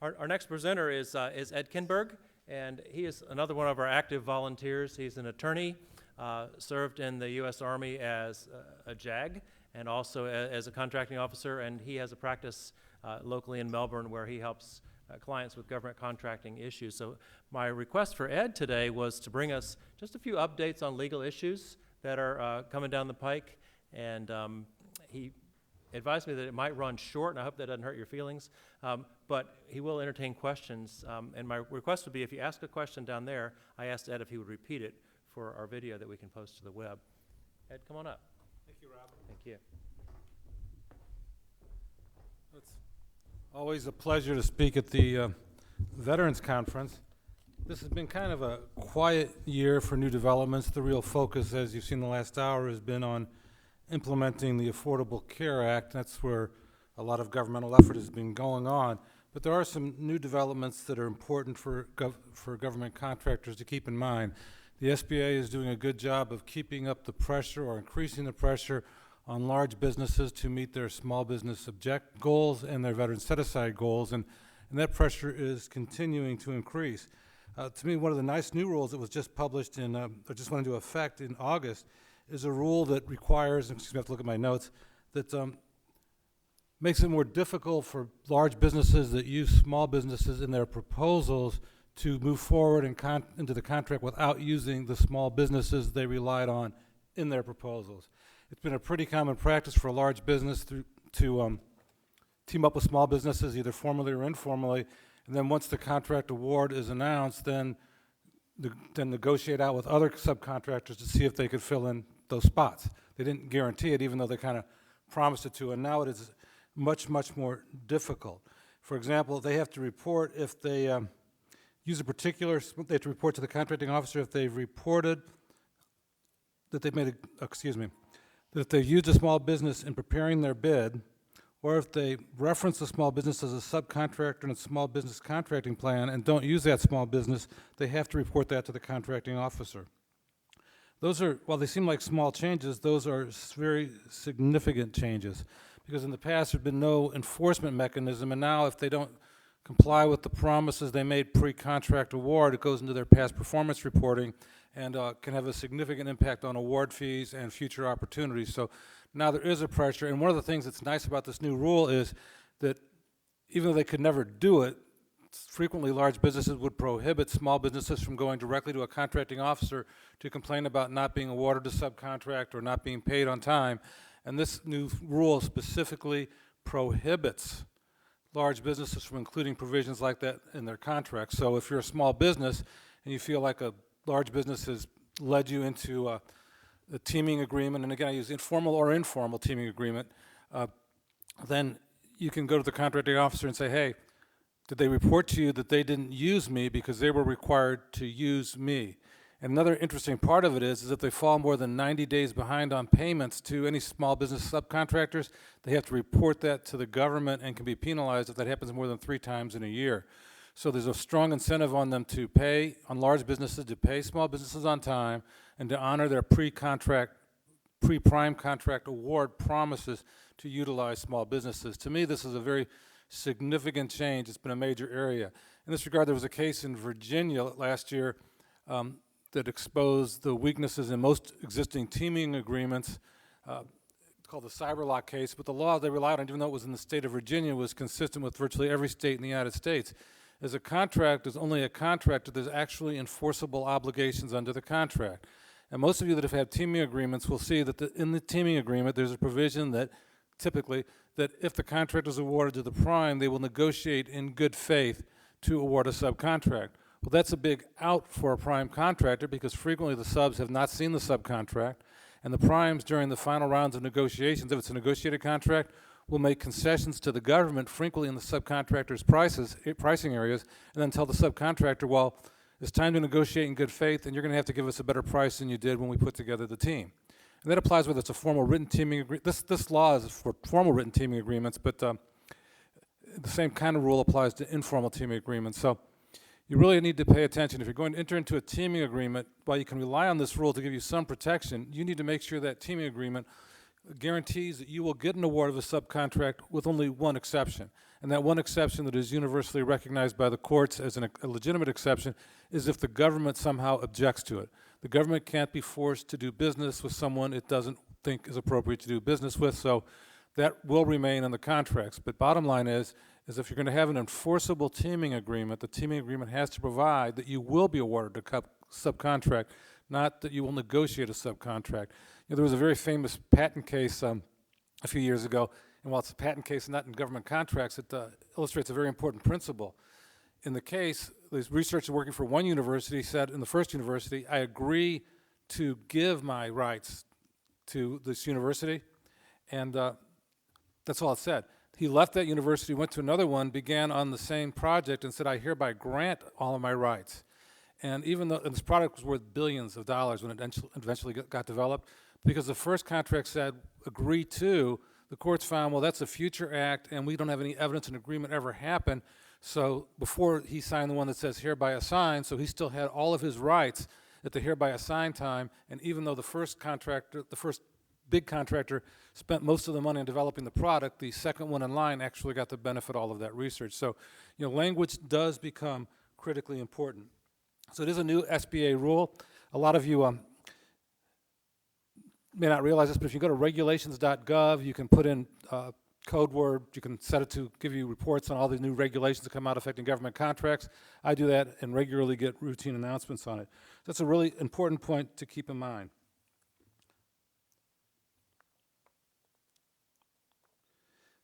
Our next presenter is Ed Kinberg, and he is another one of our active volunteers. He's an attorney, served in the U.S. Army as a JAG and also as a contracting officer, and he has a practice locally in Melbourne where he helps clients with government contracting issues. So my request for Ed today was to bring us just a few updates on legal issues that are coming down the pike, and he advised me that it might run short, and I hope that doesn't hurt your feelings, but he will entertain questions, and my request would be if you ask a question down there, I asked Ed if he would repeat it for our video that we can post to the web. Ed, come on up. Thank you, Rob. Thank you. It's always a pleasure to speak at the Veterans Conference. This has been kind of a quiet year for new developments. The real focus, as you've seen the last hour, has been on implementing the Affordable Care Act. That's where a lot of governmental effort has been going on. But there are some new developments that are important for government contractors to keep in mind. The SBA is doing a good job of keeping up the pressure or increasing the pressure on large businesses to meet their small business goals and their veteran set-aside goals, and that pressure is continuing to increase. To me, one of the nice new rules that was just published in, or just went into effect in August, is a rule that requires, excuse me, I have to look at my notes, that makes it more difficult for large businesses that use small businesses in their proposals to move forward into the contract without using the small businesses they relied on in their proposals. It's been a pretty common practice for a large business to team up with small businesses, either formally or informally, and then once the contract award is announced, then negotiate out with other subcontractors to see if they could fill in those spots. They didn't guarantee it, even though they kind of promised it to, and now it is much, much more difficult. For example, they have to report if they use a particular, they have to report to the contracting officer if they've reported that they've made that if they've used a small business in preparing their bid, or if they reference the small business as a subcontractor in a small business contracting plan and don't use that small business, they have to report that to the contracting officer. Those are, while they seem like small changes, those are very significant changes, because in the past there's been no enforcement mechanism, and now if they don't comply with the promises they made pre-contract award, it goes into their past performance reporting and can have a significant impact on award fees and future opportunities. So now there is a pressure, and one of the things that's nice about this new rule is that even though they could never do it, frequently large businesses would prohibit small businesses from going directly to a contracting officer to complain about not being awarded a subcontract or not being paid on time. And this new rule specifically prohibits large businesses from including provisions like that in their contracts. So if you're a small business and you feel like a large business has led you into a teaming agreement, and again I use informal or informal teaming agreement, then you can go to the contracting officer and say, hey, did they report to you that they didn't use me because they were required to use me? And another interesting part of it is if they fall more than 90 days behind on payments to any small business subcontractors, they have to report that to the government and can be penalized if that happens more than 3 times in a year. So there's a strong incentive on them to pay, on large businesses, to pay small businesses on time and to honor their pre-prime contract award promises to utilize small businesses. To me, this is a very significant change. It's been a major area. In this regard, there was a case in Virginia last year that exposed the weaknesses in most existing teaming agreements. It's called the Cyberlock case, but the law they relied on, even though it was in the state of Virginia, was consistent with virtually every state in the United States. As a contract is only a contract if there's actually enforceable obligations under the contract. And most of you that have had teaming agreements will see that in the teaming agreement there's a provision that typically that if the contract is awarded to the prime, they will negotiate in good faith to award a subcontract. Well, that's a big out for a prime contractor because frequently the subs have not seen the subcontract, and the primes during the final rounds of negotiations, if it's a negotiated contract, will make concessions to the government, frequently in the subcontractor's pricing areas, and then tell the subcontractor, well, it's time to negotiate in good faith, and you're going to have to give us a better price than you did when we put together the team. And that applies whether it's a formal written teaming agreement. This law is for formal written teaming agreements, but the same kind of rule applies to informal teaming agreements. So you really need to pay attention. If you're going to enter into a teaming agreement, while you can rely on this rule to give you some protection, you need to make sure that teaming agreement guarantees that you will get an award of a subcontract with only one exception. And that one exception that is universally recognized by the courts as a legitimate exception is if the government somehow objects to it. The government can't be forced to do business with someone it doesn't think is appropriate to do business with, so that will remain in the contracts. But bottom line is if you're going to have an enforceable teaming agreement, the teaming agreement has to provide that you will be awarded a subcontract, not that you will negotiate a subcontract. There was a very famous patent case a few years ago, and while it's a patent case and not in government contracts, it illustrates a very important principle. In the case, these researchers working for one university said, in the first university, I agree to give my rights to this university, and that's all it said. He left that university, went to another one, began on the same project, and said, I hereby grant all of my rights. And even though this product was worth billions of dollars when it eventually got developed, because the first contract said, agree to, the courts found, well, that's a future act, and we don't have any evidence an agreement ever happened. So before he signed the one that says hereby assigned, so he still had all of his rights at the hereby assigned time, and even though the first big contractor spent most of the money on developing the product, the second one in line actually got to benefit all of that research. So, language does become critically important. So it is a new SBA rule. A lot of you may not realize this, but if you go to regulations.gov, you can put in code word, you can set it to give you reports on all the new regulations that come out affecting government contracts. I do that and regularly get routine announcements on it. That's a really important point to keep in mind.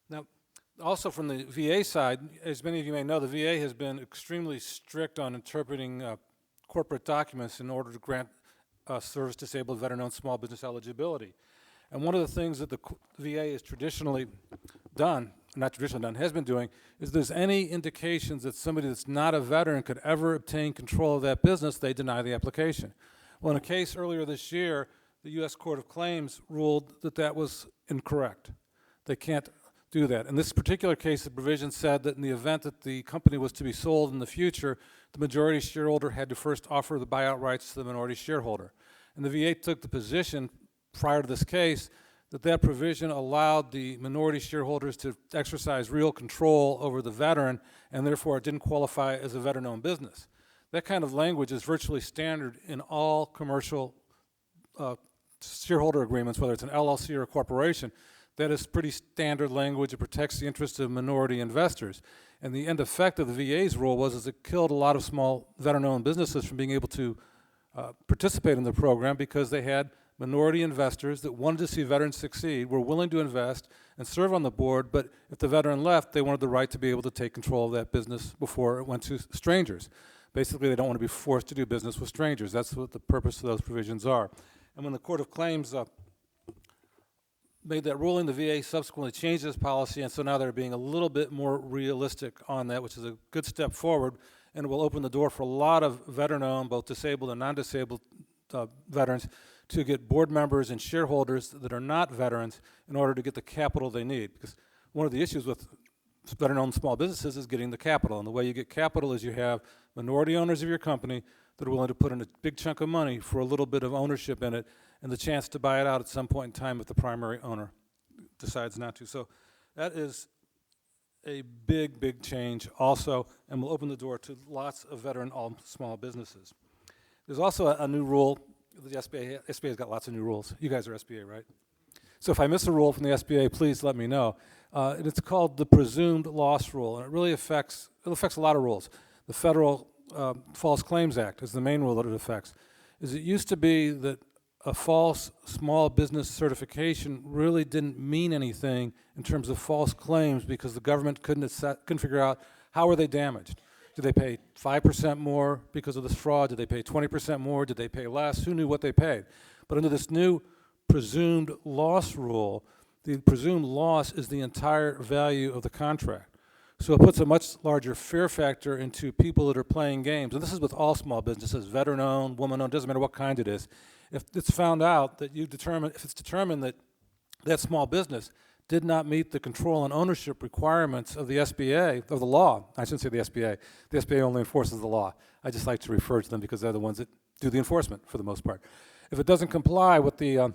Now, also from the VA side, as many of you may know, the VA has been extremely strict on interpreting corporate documents in order to grant service-disabled veteran-owned small business eligibility. And one of the things that the VA has traditionally done, not traditionally done, has been doing, is if there's any indications that somebody that's not a veteran could ever obtain control of that business, they deny the application. Well, in a case earlier this year, the U.S. Court of Claims ruled that that was incorrect. They can't do that. In this particular case, the provision said that in the event that the company was to be sold in the future, the majority shareholder had to first offer the buyout rights to the minority shareholder. And the VA took the position prior to this case that that provision allowed the minority shareholders to exercise real control over the veteran, and therefore it didn't qualify as a veteran-owned business. That kind of language is virtually standard in all commercial shareholder agreements, whether it's an LLC or a corporation. That is pretty standard language. It protects the interests of minority investors. And the end effect of the VA's rule was it killed a lot of small veteran-owned businesses from being able to participate in the program because they had minority investors that wanted to see veterans succeed, were willing to invest and serve on the board, but if the veteran left, they wanted the right to be able to take control of that business before it went to strangers. Basically, they don't want to be forced to do business with strangers. That's what the purpose of those provisions are. And when the Court of Claims made that ruling, the VA subsequently changed this policy, and so now they're being a little bit more realistic on that, which is a good step forward, and will open the door for a lot of veteran-owned, both disabled and non-disabled veterans, to get board members and shareholders that are not veterans in order to get the capital they need. Because one of the issues with veteran-owned small businesses is getting the capital, and the way you get capital is you have minority owners of your company that are willing to put in a big chunk of money for a little bit of ownership in it and the chance to buy it out at some point in time if the primary owner decides not to. So that is a big, big change also, and will open the door to lots of veteran-owned small businesses. There's also a new rule. The SBA's got lots of new rules. You guys are SBA, right? So if I miss a rule from the SBA, please let me know. And it's called the presumed loss rule, and it really affects a lot of rules. The Federal False Claims Act is the main rule that it affects. It used to be that a false small business certification really didn't mean anything in terms of false claims because the government couldn't figure out how were they damaged. Did they pay 5% more because of this fraud? Did they pay 20% more? Did they pay less? Who knew what they paid? But under this new presumed loss rule, the presumed loss is the entire value of the contract. So it puts a much larger fear factor into people that are playing games. And this is with all small businesses, veteran-owned, woman-owned, doesn't matter what kind it is. If it's found out that if it's determined that that small business did not meet the control and ownership requirements of the SBA, of the law. I shouldn't say the SBA. The SBA only enforces the law. I just like to refer to them because they're the ones that do the enforcement for the most part. If it doesn't comply with the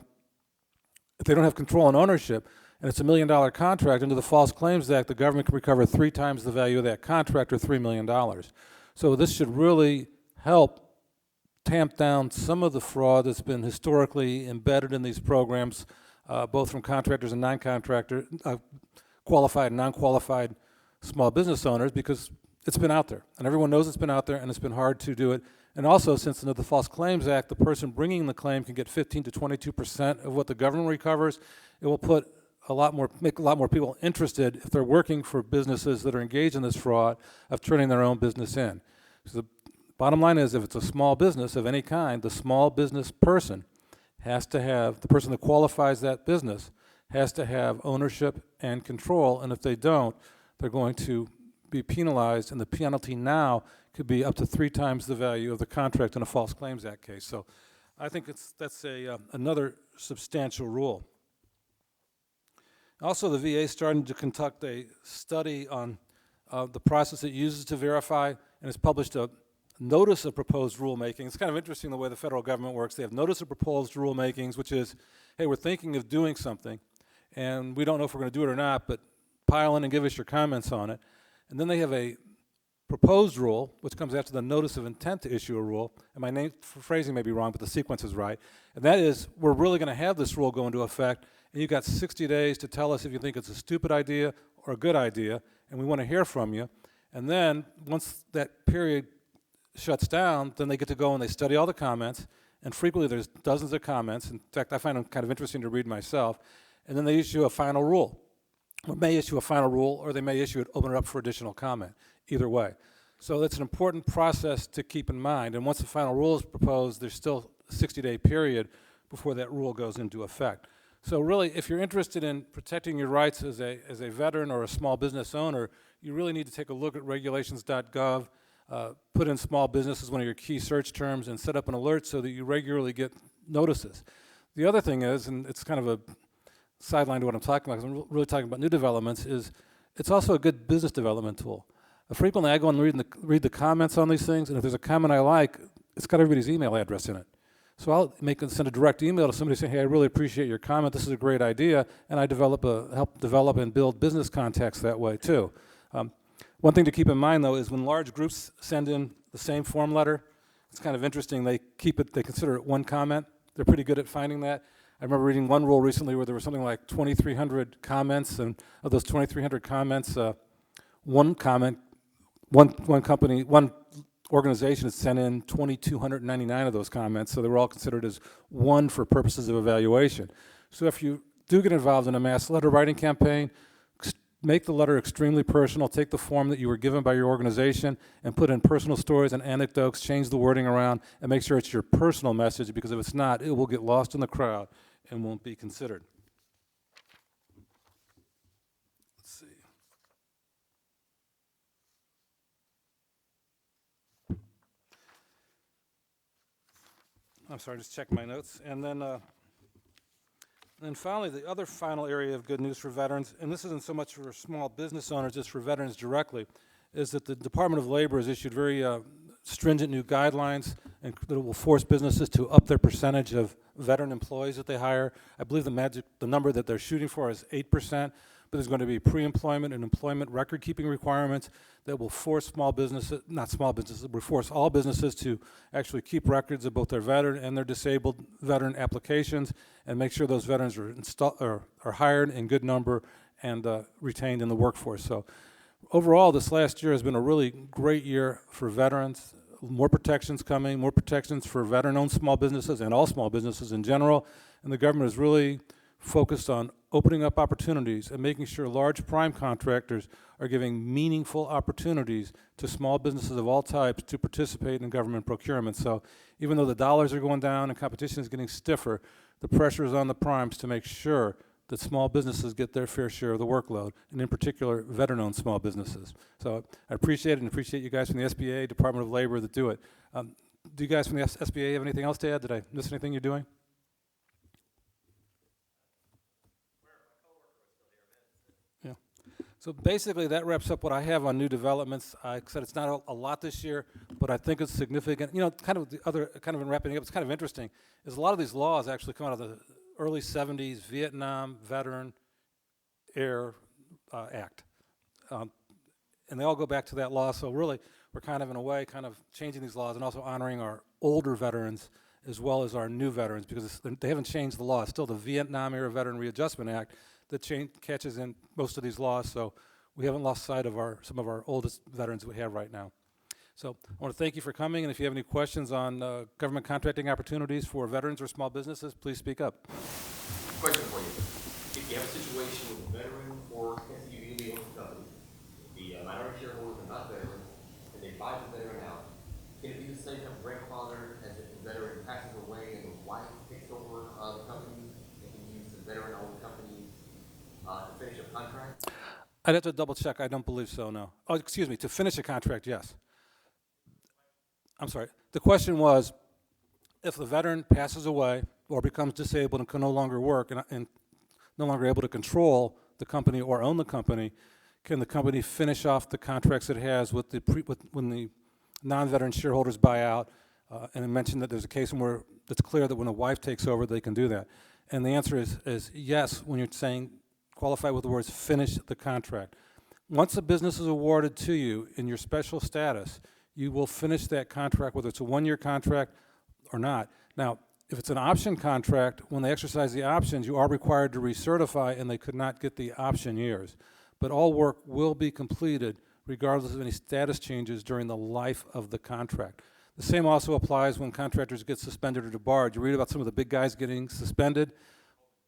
if they don't have control and ownership, and it's $1 million contract, under the False Claims Act, the government can recover 3 times the value of that contract, or $3 million. So this should really help tamp down some of the fraud that's been historically embedded in these programs, both from contractors and non-contractor, qualified and non-qualified small business owners, because it's been out there, and everyone knows it's been out there, and it's been hard to do it. And also, since under the False Claims Act, the person bringing the claim can get 15 to 22% of what the government recovers. It will put make a lot more people interested, if they're working for businesses that are engaged in this fraud, of turning their own business in. So the bottom line is, if it's a small business of any kind, the small business person has to have, the person that qualifies that business has to have ownership and control, and if they don't, they're going to be penalized, and the penalty now could be up to 3 times the value of the contract in a False Claims Act case. So I think that's another substantial rule. Also, the VA is starting to conduct a study on the process it uses to verify, and has published a notice of proposed rulemakings. It's kind of interesting the way the federal government works. They have notice of proposed rulemakings, which is, hey, we're thinking of doing something, and we don't know if we're going to do it or not, but pile in and give us your comments on it. And then they have a proposed rule, which comes after the notice of intent to issue a rule, and my phrasing may be wrong, but the sequence is right, and that is, we're really going to have this rule go into effect, and you've got 60 days to tell us if you think it's a stupid idea or a good idea, and we want to hear from you. And then, once that period shuts down, then they get to go and they study all the comments, and frequently there's dozens of comments. In fact, I find them kind of interesting to read myself, and then they issue a final rule. Or may issue a final rule, or they may issue it, open it up for additional comment, either way. So that's an important process to keep in mind, and once the final rule is proposed, there's still a 60-day period before that rule goes into effect. So really, if you're interested in protecting your rights as a veteran or a small business owner, you really need to take a look at regulations.gov, put in small business as one of your key search terms, and set up an alert so that you regularly get notices. The other thing is, and it's kind of a sideline to what I'm talking about, because I'm really talking about new developments, is it's also a good business development tool. Frequently I go and read the comments on these things, and if there's a comment I like, it's got everybody's email address in it. So I'll send a direct email to somebody saying, hey, I really appreciate your comment, this is a great idea, and I help develop and build business contacts that way too. One thing to keep in mind, though, is when large groups send in the same form letter, it's kind of interesting, they consider it one comment. They're pretty good at finding that. I remember reading one rule recently where there was something like 2,300 comments, and of those 2,300 comments, one organization had sent in 2,299 of those comments, so they were all considered as one for purposes of evaluation. So if you do get involved in a mass letter writing campaign, make the letter extremely personal, take the form that you were given by your organization and put in personal stories and anecdotes, change the wording around, and make sure it's your personal message, because if it's not, it will get lost in the crowd and won't be considered. Let's see. I'm sorry, just check my notes. And then finally, the other final area of good news for veterans, and this isn't so much for small business owners, it's for veterans directly, is that the Department of Labor has issued very stringent new guidelines and that will force businesses to up their percentage of veteran employees that they hire. I believe the number that they're shooting for is 8%, but there's going to be pre-employment and employment record-keeping requirements that will force will force all businesses to actually keep records of both their veteran and their disabled veteran applications, and make sure those veterans are hired in good number and retained in the workforce. So overall, this last year has been a really great year for veterans. More protections coming, more protections for veteran-owned small businesses and all small businesses in general, and the government is really focused on opening up opportunities and making sure large prime contractors are giving meaningful opportunities to small businesses of all types to participate in government procurement. So even though the dollars are going down and competition is getting stiffer, the pressure is on the primes to make sure that small businesses get their fair share of the workload, and in particular, veteran-owned small businesses. So I appreciate it, and appreciate you guys from the SBA, Department of Labor, that do it. Do you guys from the SBA have anything else to add? Did I miss anything you're doing? Yeah. So basically, that wraps up what I have on new developments. I said it's not a lot this year, but I think it's significant. You know, kind of in wrapping it up, it's kind of interesting, is a lot of these laws actually come out of the early 70s Vietnam Veteran Air Act. And they all go back to that law, so really, we're kind of, in a way, kind of changing these laws and also honoring our older veterans as well as our new veterans, because they haven't changed the law. It's still the Vietnam Era Veteran Readjustment Act that catches in most of these laws, so we haven't lost sight of some of our oldest veterans that we have right now. So I want to thank you for coming, and if you have any questions on government contracting opportunities for veterans or small businesses, please speak up. Question for you. If you have a situation with a veteran or you owns a company, the minority shareholders are not veterans, and they buy the veteran out, can it be the same type of grandfather as if the veteran passes away and the wife takes over the company and can use the veteran-owned company to finish a contract? I'd have to double check. I don't believe so, no. Oh, excuse me, to finish a contract, yes. I'm sorry. The question was, if the veteran passes away or becomes disabled and can no longer work and no longer able to control the company or own the company, can the company finish off the contracts it has with when the non-veteran shareholders buy out? And I mentioned that there's a case where it's clear that when a wife takes over, they can do that. And the answer is yes, when you're saying qualify with the words finish the contract. Once a business is awarded to you in your special status, you will finish that contract, whether it's a one-year contract or not. Now, if it's an option contract, when they exercise the options, you are required to recertify, and they could not get the option years. But all work will be completed regardless of any status changes during the life of the contract. The same also applies when contractors get suspended or debarred. You read about some of the big guys getting suspended,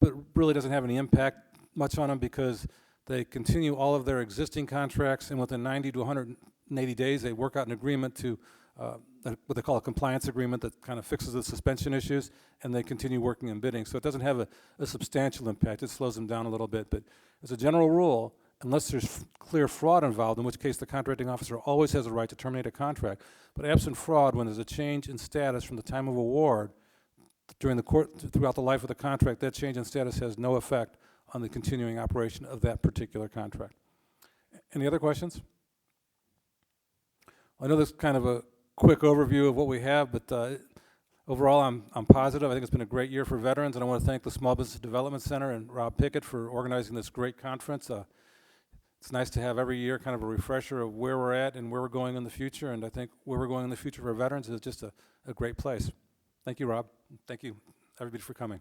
but it really doesn't have any impact much on them because they continue all of their existing contracts, and within 90 to 180 days, they work out an agreement to what they call a compliance agreement that kind of fixes the suspension issues, and they continue working and bidding. So it doesn't have a substantial impact. It slows them down a little bit. But as a general rule, unless there's clear fraud involved, in which case the contracting officer always has a right to terminate a contract. But absent fraud, when there's a change in status from the time of award throughout the life of the contract, that change in status has no effect on the continuing operation of that particular contract. Any other questions? I know this is kind of a quick overview of what we have, but overall I'm positive. I think it's been a great year for veterans, and I want to thank the Small Business Development Center and Rob Pickett for organizing this great conference. It's nice to have every year kind of a refresher of where we're at and where we're going in the future, and I think where we're going in the future for veterans is just a great place. Thank you, Rob. Thank you, everybody, for coming.